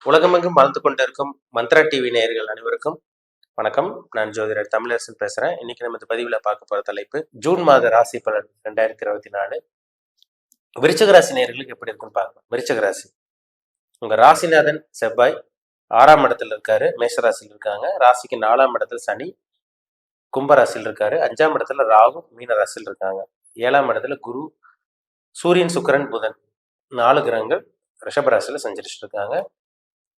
உலகமெங்கும் வாழ்ந்து கொண்டிருக்கும் மந்த்ரா டிவி நேயர்கள் அனைவருக்கும் வணக்கம். நான் ஜோதிடர் தமிழரசன் பேசுறேன். இன்னைக்கு நம்ம இந்த பதிவில் பார்க்க போற தலைப்பு ஜூன் மாத ராசி பலன் 2024. விருச்சிக ராசி நேயர்களுக்கு எப்படி இருக்குன்னு பார்க்கலாம். விருச்சிக ராசி, உங்க ராசிநாதன் செவ்வாய் 6ஆம் இடத்துல இருக்காரு, மேஷ ராசியில் இருக்காங்க. ராசிக்கு 4ஆம் இடத்துல சனி கும்பராசியில் இருக்காரு. 5ஆம் இடத்துல ராகு மீன ராசியில் இருக்காங்க. 7ஆம் இடத்துல குரு, சூரியன், சுக்கிரன், புதன் 4 கிரகங்கள் ரிஷபராசியில சஞ்சரிச்சுட்டு இருக்காங்க.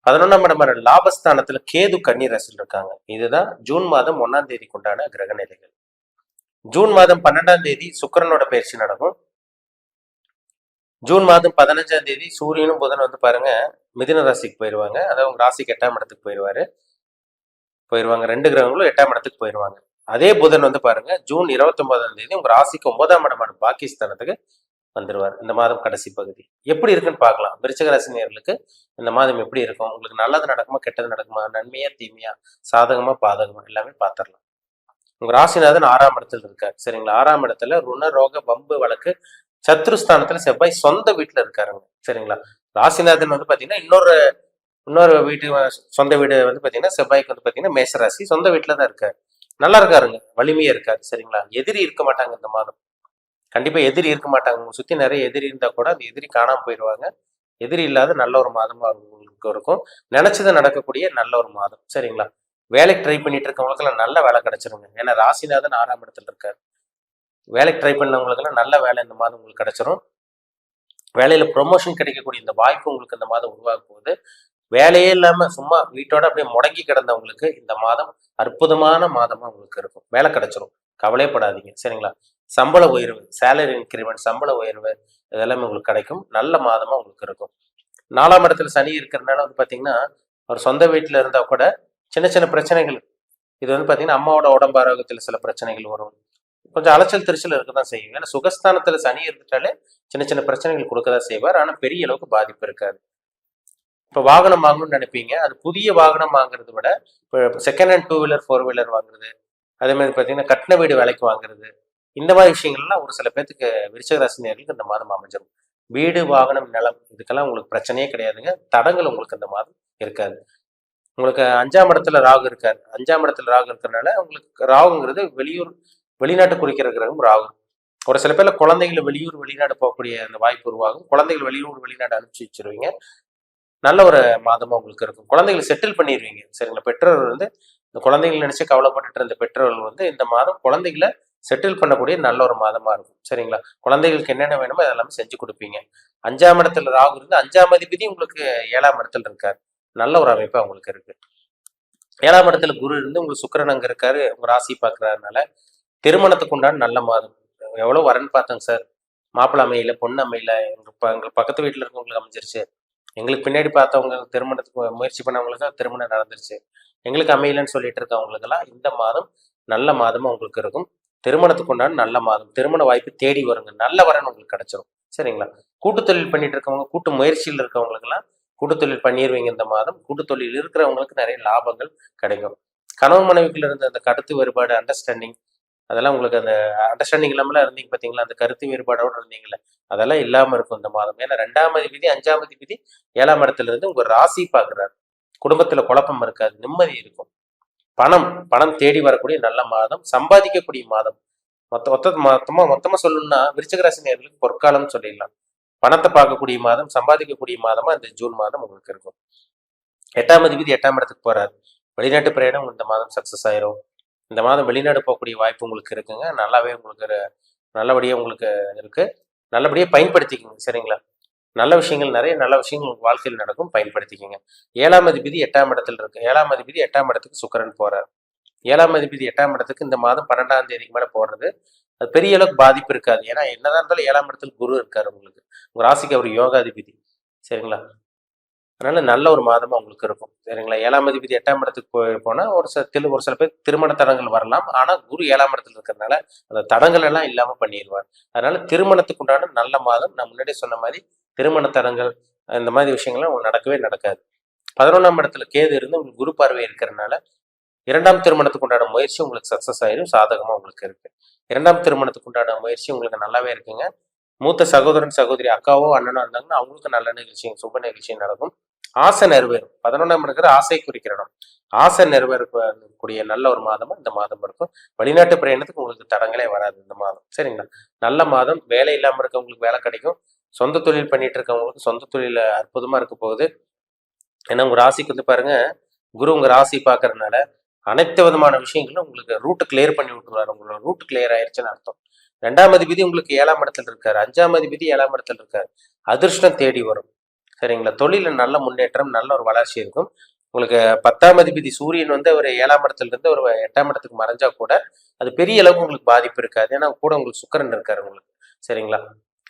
11ஆம் இடமான லாபஸ்தானத்துல கேது கன்னி ராசியில் இருக்காங்க. இதுதான் ஜூன் மாதம் 1ஆம் தேதிக்கு உண்டான கிரக நிலைகள். ஜூன் மாதம் 12ஆம் தேதி சுக்கிரனோட பயிற்சி நடக்கும். ஜூன் மாதம் 15ஆம் தேதி சூரியனும் புதன் பாருங்க மிதுன ராசிக்கு போயிடுவாங்க. அதாவது உங்க ராசிக்கு 8ஆம் இடத்துக்கு போயிருவாங்க. 2 கிரகங்களும் 8ஆம் இடத்துக்கு போயிடுவாங்க. அதே புதன் பாருங்க ஜூன் 29ஆம் தேதி உங்க ராசிக்கு 9ஆம் இடமான பாகிஸ்தானத்துக்கு வந்துருவார். இந்த மாதம் கடைசி பகுதி எப்படி இருக்குன்னு பார்க்கலாம். விருச்சிக ராசி நேயர்களுக்கு இந்த மாதம் எப்படி இருக்கும், உங்களுக்கு நல்லது நடக்குமா கெட்டது நடக்குமா, நன்மையா தீமையா, சாதகமா பாதகமா, எல்லாமே பார்த்துடலாம். உங்க ராசிநாதன் 6ஆம் இடத்துல இருக்காரு. சரிங்களா? 6ஆம் இடத்துல ருண ரோக வம்பு வழக்கு சத்ருஸ்தானத்துல செவ்வாய் சொந்த வீட்டுல இருக்காருங்க. சரிங்களா? ராசிநாதன் பாத்தீங்கன்னா இன்னொரு வீட்டு சொந்த வீடு பாத்தீங்கன்னா செவ்வாய்க்கு பாத்தீங்கன்னா மேஷராசி சொந்த வீட்டுலதான் இருக்காரு. நல்லா இருக்காருங்க, வலிமையா இருக்காரு. சரிங்களா? எதிரி இருக்க மாட்டாங்க இந்த மாதம். கண்டிப்பா எதிரி இருக்க மாட்டாங்க. உங்க சுத்தி நிறைய எதிரி இருந்தா கூட அந்த எதிரி காணாம போயிடுவாங்க. எதிரி இல்லாத நல்ல ஒரு மாதமா உங்களுக்கு இருக்கும். நினைச்சது நடக்கக்கூடிய நல்ல ஒரு மாதம். சரிங்களா? வேலைக்கு ட்ரை பண்ணிட்டு இருக்கவங்களுக்கெல்லாம் நல்ல வேலை கிடைச்சிருங்க. ஏன்னா ராசிநாதன் 6ஆம் இடத்துல இருக்காரு. வேலைக்கு ட்ரை பண்ணவங்களுக்கெல்லாம் நல்ல வேலை இந்த மாதம் உங்களுக்கு கிடைச்சிரும். வேலையில ப்ரொமோஷன் கிடைக்கக்கூடிய இந்த வாய்ப்பு உங்களுக்கு இந்த மாதம் உருவாக போகுது. வேலையே இல்லாம சும்மா வீட்டோட அப்படியே முடங்கி கிடந்தவங்களுக்கு இந்த மாதம் அற்புதமான மாதமா உங்களுக்கு இருக்கும். வேலை கிடைச்சிரும், கவலைப்படாதீங்க. சரிங்களா? சம்பள உயர்வு, சேலரி இன்கிரிமெண்ட், சம்பள உயர்வு இதெல்லாமே உங்களுக்கு கிடைக்கும். நல்ல மாதமா உங்களுக்கு இருக்கும். 4ஆம் இடத்துல சனி இருக்கிறதுனால பாத்தீங்கன்னா அவர் சொந்த வீட்டுல இருந்தா கூட சின்ன சின்ன பிரச்சனைகள், இது பாத்தீங்கன்னா அம்மாவோட உடம்பு ஆரோக்கியத்துல சில பிரச்சனைகள் வரும். கொஞ்சம் அலைச்சல் திருச்சல் இருக்கதான் செய்யும். ஏன்னா சுகஸ்தானத்துல சனி இருந்துட்டாலே சின்ன சின்ன பிரச்சனைகள் கொடுக்கதான் செய்வார். ஆனா பெரிய அளவுக்கு பாதிப்பு இருக்காது. இப்ப வாகனம் வாங்கணும்னு நினைப்பீங்க. அது புதிய வாகனம் வாங்குறத விட இப்போ செகண்ட் ஹேண்ட் 2 வீலர் 4 வீலர் வாங்குறது, அதே மாதிரி பாத்தீங்கன்னா கட்டின வீடு விலைக்கு வாங்குறது, இந்த மாதிரி விஷயங்கள்லாம் ஒரு சில பேர்த்துக்கு விருச்சிக ராசி நேயர்களுக்கு இந்த மாதம் அமைஞ்சிடும். வீடு, வாகனம், நிலம் இதுக்கெல்லாம் உங்களுக்கு பிரச்சனையே கிடையாதுங்க. தடங்கள் உங்களுக்கு இந்த மாதம் இருக்காது. உங்களுக்கு 5ஆம் இடத்துல ராகு இருக்காரு. 5ஆம் இடத்துல ராகு இருக்கிறதுனால உங்களுக்கு ராகுங்கிறது வெளிநாட்டு குறிக்கிற கிரகம் ராகு. ஒரு சில பேர்ல குழந்தைகளை வெளிநாடு போகக்கூடிய அந்த வாய்ப்பு உருவாகும். குழந்தைகள் வெளிநாடு அனுப்பிச்சு வச்சிருவீங்க. நல்ல ஒரு மாதமா உங்களுக்கு இருக்கும். குழந்தைகளை செட்டில் பண்ணிடுவீங்க. சரிங்களா? பெற்றோர்கள் இந்த குழந்தைகளை நினைச்சு கவலைப்பட்டுட்டு இருந்த பெற்றோர்கள் இந்த மாதம் குழந்தைகளை செட்டில் பண்ணக்கூடிய நல்ல ஒரு மாதமா இருக்கும். சரிங்களா? குழந்தைகளுக்கு என்னென்ன வேணுமோ அதெல்லாமே செஞ்சு கொடுப்பீங்க. 5ஆம் இடத்துல ராகு இருந்து 5ஆம் அதிபதி உங்களுக்கு 7ஆம் இடத்துல இருக்காரு. நல்ல ஒரு அமைப்பு உங்களுக்கு இருக்கு. 7ஆம் இடத்துல குரு இருந்து உங்களுக்கு சுக்கிரன் அங்க இருக்காரு, உங்க ராசி பார்க்கறதுனால திருமணத்துக்கு உண்டான நல்ல மாதம். எவ்வளவு வரன்னு பார்த்தோங்க சார், மாப்பிள்ளை அமையல, பொண்ணு அமையல, எங்க பக்கத்து வீட்டுல இருக்கவங்களுக்கு அமைஞ்சிருச்சு, எங்களுக்கு பின்னாடி பார்த்தவங்க திருமணத்துக்கு முயற்சி பண்ணவங்களுக்கு திருமணம் நடந்துருச்சு, எங்களுக்கு அமையலன்னு சொல்லிட்டு இருக்கவங்களுக்கெல்லாம் இந்த மாதம் நல்ல மாதமா உங்களுக்கு இருக்கும். திருமணத்துக்கு உண்டான நல்ல மாதம். திருமண வாய்ப்பு தேடி வருங்க. நல்ல வரன் உங்களுக்கு கிடைச்சிடும். சரிங்களா? கூட்டு தொழில் பண்ணிட்டு இருக்கவங்க, கூட்டு முயற்சியில் இருக்கவங்களுக்கெல்லாம் கூட்டு தொழில் பண்ணிடுவீங்க இந்த மாதம். கூட்டு தொழில் இருக்கிறவங்களுக்கு நிறைய லாபங்கள் கிடைக்கும். கணவன் மனைவிக்குள்ள இருந்த அந்த கருத்து வேறுபாடு, அண்டர்ஸ்டாண்டிங், அதெல்லாம் உங்களுக்கு அந்த அண்டர்ஸ்டாண்டிங் இல்லாமலாம் இருந்தீங்க பார்த்தீங்களா, அந்த கருத்து வேறுபாடோட இருந்தீங்களே, அதெல்லாம் இல்லாம இருக்கும் இந்த மாதம். ஏன்னா 2ஆம் அதிபதி 5ஆம் அதிபதி 7ஆம் இடத்துல இருந்து உங்க ராசி பார்க்குறாரு. குடும்பத்துல குழப்பம் இருக்காது, நிம்மதி இருக்கும். பணம் தேடி வரக்கூடிய நல்ல மாதம், சம்பாதிக்கக்கூடிய மாதம். மொத்தமா சொல்லணும்னா விருச்சிக ராசி நேயர்களுக்கு பொற்காலம் சொல்லிடலாம். பணத்தை பார்க்கக்கூடிய மாதம், சம்பாதிக்கக்கூடிய மாதமா இந்த ஜூன் மாதம் உங்களுக்கு இருக்கும். 8ஆம் அதிபதி 8ஆம் இடத்துக்கு போறாரு. வெளிநாட்டு பிரயாணம் இந்த மாதம் சக்சஸ் ஆயிரும். இந்த மாதம் வெளிநாடு போகக்கூடிய வாய்ப்பு உங்களுக்கு இருக்குங்க. நல்லபடியா உங்களுக்கு இருக்கு. நல்லபடியா பயன்படுத்திக்கோங்க. சரிங்களா? நிறைய நல்ல விஷயங்கள் உங்க வாழ்க்கையில் நடக்கும், பயன்படுத்திக்கோங்க. 7ஆம் அதிபதி 8ஆம் இடத்துல இருக்கு. 7ஆம் அதிபதி 8ஆம் இடத்துக்கு சுக்கிரன் போறாரு. 7ஆம் அதிபதி 8ஆம் இடத்துக்கு இந்த மாதம் 12ஆம் தேதிக்கு மேல போறது அது பெரிய அளவுக்கு பாதிப்பு இருக்காது. ஏன்னா என்னதான் இருந்தாலும் 7ஆம் இடத்துல குரு இருக்காரு உங்களுக்கு. உங்க ராசிக்கு அவர் யோகாதிபதி. சரிங்களா? அதனால நல்ல ஒரு மாதமா உங்களுக்கு இருக்கும். சரிங்களா? 7ஆம் அதிபதி 8ஆம் இடத்துக்கு போனா ஒரு சில பேர் திருமண தடங்கள் வரலாம். ஆனா குரு 7ஆம் இடத்துல இருக்கிறதுனால அந்த தடங்கள் எல்லாம் இல்லாம பண்ணிடுவார். அதனால திருமணத்துக்கு உண்டான நல்ல மாதம். நான் முன்னாடியே சொன்ன மாதிரி திருமண தடங்கள் இந்த மாதிரி விஷயங்கள்லாம் நடக்கவே நடக்காது. 11ஆம் இடத்துல கேது இருந்து உங்களுக்கு குரு பார்வை இருக்கிறதுனால 2ஆம் திருமணத்துக்கு உண்டான முயற்சி உங்களுக்கு சக்சஸ் ஆயிடும். சாதகமா உங்களுக்கு இருக்கு. 2ஆம் திருமணத்துக்கு உண்டான முயற்சி உங்களுக்கு நல்லாவே இருக்குங்க. மூத்த சகோதரன் சகோதரி அக்காவோ அண்ணனோ இருந்தாங்கன்னா அவங்களுக்கு நல்ல நிகழ்ச்சி, சுப நிகழ்ச்சி நடக்கும். ஆசை நிறைவேறும். 11ஆம் இருக்கிற ஆசை குறிக்கிற இடம். ஆசை நிறைவேறக்கூடிய நல்ல ஒரு மாதமா இந்த மாதம் இருக்கும். வெளிநாட்டு பிரயாணத்துக்கு உங்களுக்கு தடங்களே வராது இந்த மாதம். சரிங்களா? நல்ல மாதம். வேலை இல்லாமல் இருக்கவங்களுக்கு வேலை கிடைக்கும். சொந்த தொழில் பண்ணிட்டு இருக்கவங்களுக்கு சொந்த தொழில அற்புதமா இருக்க போகுது. ஏன்னா உங்க ராசிக்கு வந்து பாருங்க, குரு உங்க ராசி பார்க்கறதுனால அனைத்து விதமான விஷயங்களும் உங்களுக்கு ரூட் கிளியர் பண்ணி விட்டுருவாரு. உங்களோட ரூட் கிளியர் ஆயிடுச்சுன்னு அர்த்தம். 2ஆம் அதிபதி உங்களுக்கு 7ஆம் இடத்துல இருக்காரு. 5ஆம் அதிபதி 7ஆம் இடத்துல இருக்காரு. அதிர்ஷ்டம் தேடி வரும். சரிங்களா? தொழில நல்ல முன்னேற்றம், நல்ல ஒரு வளர்ச்சி இருக்கும். உங்களுக்கு 10ஆம் அதிபதி சூரியன் வந்து ஒரு 7ஆம் இடத்துல இருந்து ஒரு 8ஆம் இடத்துக்கு மறைஞ்சா கூட அது பெரிய அளவுக்கு உங்களுக்கு பாதிப்பு இருக்காது. ஏன்னா கூட உங்களுக்கு சுக்கிரன் இருக்காரு உங்களுக்கு. சரிங்களா?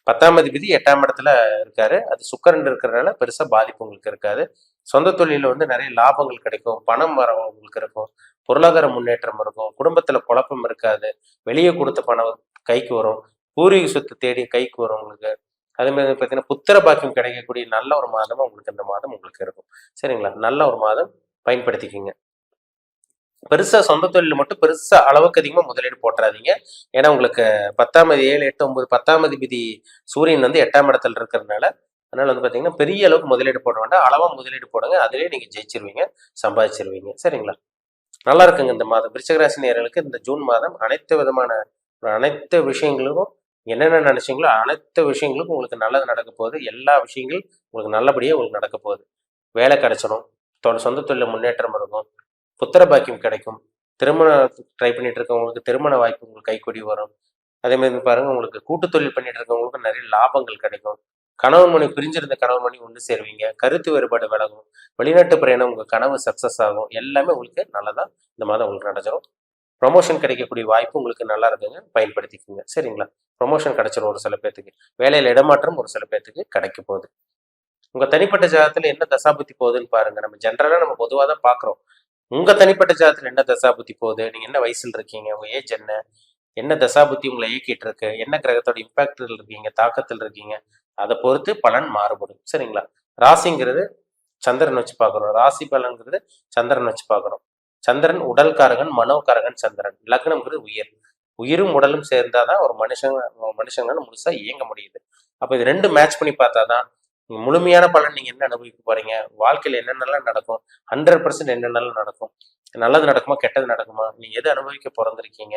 10ஆம் அதிபதி 8ஆம் இடத்துல இருக்காரு. அது சுக்கிரன் இருக்கிறதுனால பெருசா பாதிப்பு உங்களுக்கு இருக்காது. சொந்த தொழில வந்து நிறைய லாபங்கள் கிடைக்கும். பணம் வர உங்களுக்கு இருக்கும். பொருளாதார முன்னேற்றம் இருக்கும். குடும்பத்துல குழப்பம் இருக்காது. வெளியே கொடுத்த பணம் கைக்கு வரும். பூர்வீக சொத்து தேடி கைக்கு வரும் உங்களுக்கு. அதே மாதிரி பார்த்தீங்கன்னா புத்திர பாக்கியம் கிடைக்கக்கூடிய நல்ல ஒரு மாதமா உங்களுக்கு இந்த மாதம் உங்களுக்கு இருக்கும். சரிங்களா? நல்ல ஒரு மாதம், பயன்படுத்திக்கிங்க. பெருசா சொந்த தொழில் மட்டும் பெருசா அளவுக்கு அதிகமா முதலீடு போட்டுறாதீங்க. ஏன்னா உங்களுக்கு 10ஆம் 7, 8, 9 10ஆம் அதிபதி சூரியன் வந்து 8ஆம் இடத்துல இருக்கிறதுனால, அதனால வந்து பார்த்தீங்கன்னா பெரிய அளவுக்கு முதலீடு போட வேண்டாம். அளவா முதலீடு போடுங்க. அதுலயே நீங்க ஜெயிச்சிருவீங்க, சம்பாதிச்சிருவீங்க. சரிங்களா? நல்லா இருக்குங்க இந்த மாதம். விருச்சிக ராசி நேயர்களுக்கு இந்த ஜூன் மாதம் அனைத்து விஷயங்களுக்கும் என்னென்ன நினைச்சீங்களோ அனைத்து விஷயங்களுக்கும் உங்களுக்கு நல்லது நடக்க போகுது. எல்லா விஷயங்களும் உங்களுக்கு நல்லபடியா உங்களுக்கு நடக்க போகுது. வேலை கிடைச்சிடும். சொந்த தொழில முன்னேற்றம் இருக்கும். புத்திர பாக்கியம் கிடைக்கும். திருமணம் ட்ரை பண்ணிட்டு இருக்கவங்களுக்கு திருமண வாய்ப்பு உங்களுக்கு கைக்கூடி வரும். அதே மாதிரி பாருங்க, உங்களுக்கு கூட்டு தொழில் பண்ணிட்டு இருக்கவங்களுக்கு நிறைய லாபங்கள் கிடைக்கும். கணவன் மனைவி பிரிஞ்சிருந்த கணவன் மனைவி ஒன்று சேருவீங்க. கருத்து வேறுபாடு விலகும். வெளிநாட்டு பிரயாணம் உங்க கனவு சக்சஸ் ஆகும். எல்லாமே உங்களுக்கு நல்லதா இந்த மாதம் உங்களுக்கு நடச்சிடும். ப்ரொமோஷன் கிடைக்கக்கூடிய வாய்ப்பு உங்களுக்கு நல்லா இருக்குங்க. பயன்படுத்திக்கோங்க. சரிங்களா? ப்ரொமோஷன் கிடைச்சிடும் ஒரு சில பேர்த்துக்கு. வேலையில இடமாற்றம் ஒரு சில பேர்த்துக்கு கிடைக்க போகுது. உங்க தனிப்பட்ட ஜாதகத்துல என்ன தசாபுத்தி போகுதுன்னு பாருங்க. நம்ம ஜென்ரலா நம்ம பொதுவாக தான் பாக்குறோம். உங்க தனிப்பட்ட ஜாதகத்துல என்ன தசாபுத்தி போகுது, நீங்க என்ன வயசுல இருக்கீங்க, உங்க ஏஜ் என்ன தசாபுத்தி உங்களை இயக்கிட்டு இருக்கு, என்ன கிரகத்தோட இம்பாக்டில் இருக்கீங்க, தாக்கத்தில் இருக்கீங்க, அதை பொறுத்து பலன் மாறுபடும். சரிங்களா? ராசிங்கிறது சந்திரன் வச்சு பார்க்குறோம். ராசி பலன்கிறது சந்திரன் வச்சு பார்க்குறோம். சந்திரன் உடல்காரகன், மனோகாரகன் சந்திரன். லக்னம்ங்கிறது உயிரும் உடலும் சேர்ந்தாதான் ஒரு மனுஷங்களால முழுசா இயங்க முடியுது. அப்ப இது ரெண்டு மேட்ச் பண்ணி பார்த்தாதான் நீங்க முழுமையான பலன் நீங்க என்ன அனுபவிக்க போறீங்க, வாழ்க்கையில என்னென்னலாம் நடக்கும், 100% என்னென்னலாம் நடக்கும், நல்லது நடக்குமா கெட்டது நடக்குமா, நீங்க எது அனுபவிக்க பிறந்திருக்கீங்க,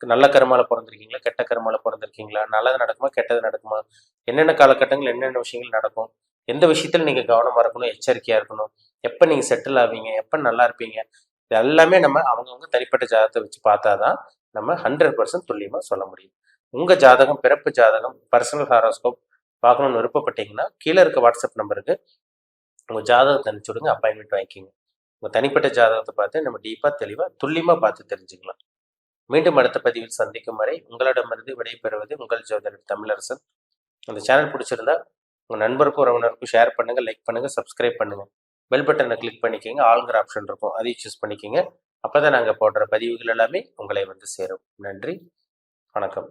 நல்ல கருமால பிறந்திருக்கீங்களா கெட்ட கருமால பிறந்திருக்கீங்களா, நல்லது நடக்குமா கெட்டது நடக்குமா, என்னென்ன காலகட்டங்கள் என்னென்ன விஷயங்கள் நடக்கும், எந்த விஷயத்துல நீங்க கவனமா இருக்கணும், எச்சரிக்கையா இருக்கணும், எப்ப நீங்க செட்டில் ஆவீங்க, எப்ப நல்லா இருப்பீங்க, இது எல்லாமே நம்ம அவங்கவுங்க தனிப்பட்ட ஜாதகத்தை வச்சு பார்த்தாதான் நம்ம 100% துல்லியமா சொல்ல முடியும். உங்க ஜாதகம், பிறப்பு ஜாதகம், பர்சனல் ஹாரோஸ்கோப் பார்க்கணும்னு விருப்பப்பட்டீங்கன்னா கீழே இருக்க வாட்ஸ்அப் நம்பருக்கு உங்க ஜாதகத்தை அனுப்பிச்சு விடுங்க. அப்பாயின்மெண்ட் வாங்கிக்கிங்க. உங்க தனிப்பட்ட ஜாதகத்தை பார்த்து நம்ம டீப்பா தெளிவா துல்லியமா பார்த்து தெரிஞ்சுக்கலாம். மீண்டும் அடுத்த பதிவில் சந்திக்கும் வரை உங்களிடமிருந்து விடைபெறுவது உங்கள் ஜோதிடர் தமிழரசன். அந்த சேனல் பிடிச்சிருந்தா உங்க நண்பருக்கும் உறவினருக்கும் ஷேர் பண்ணுங்க, லைக் பண்ணுங்க, சப்ஸ்கிரைப் பண்ணுங்க. பெல் பட்டனை கிளிக் பண்ணிக்கோங்க. ஆளுங்கிற ஆப்ஷன் இருக்கும், அதையும் சூஸ் பண்ணிக்கோங்க. அப்பதான் நாங்கள் போடுற பதிவுகள் எல்லாமே உங்களை வந்து சேரும். நன்றி, வணக்கம்.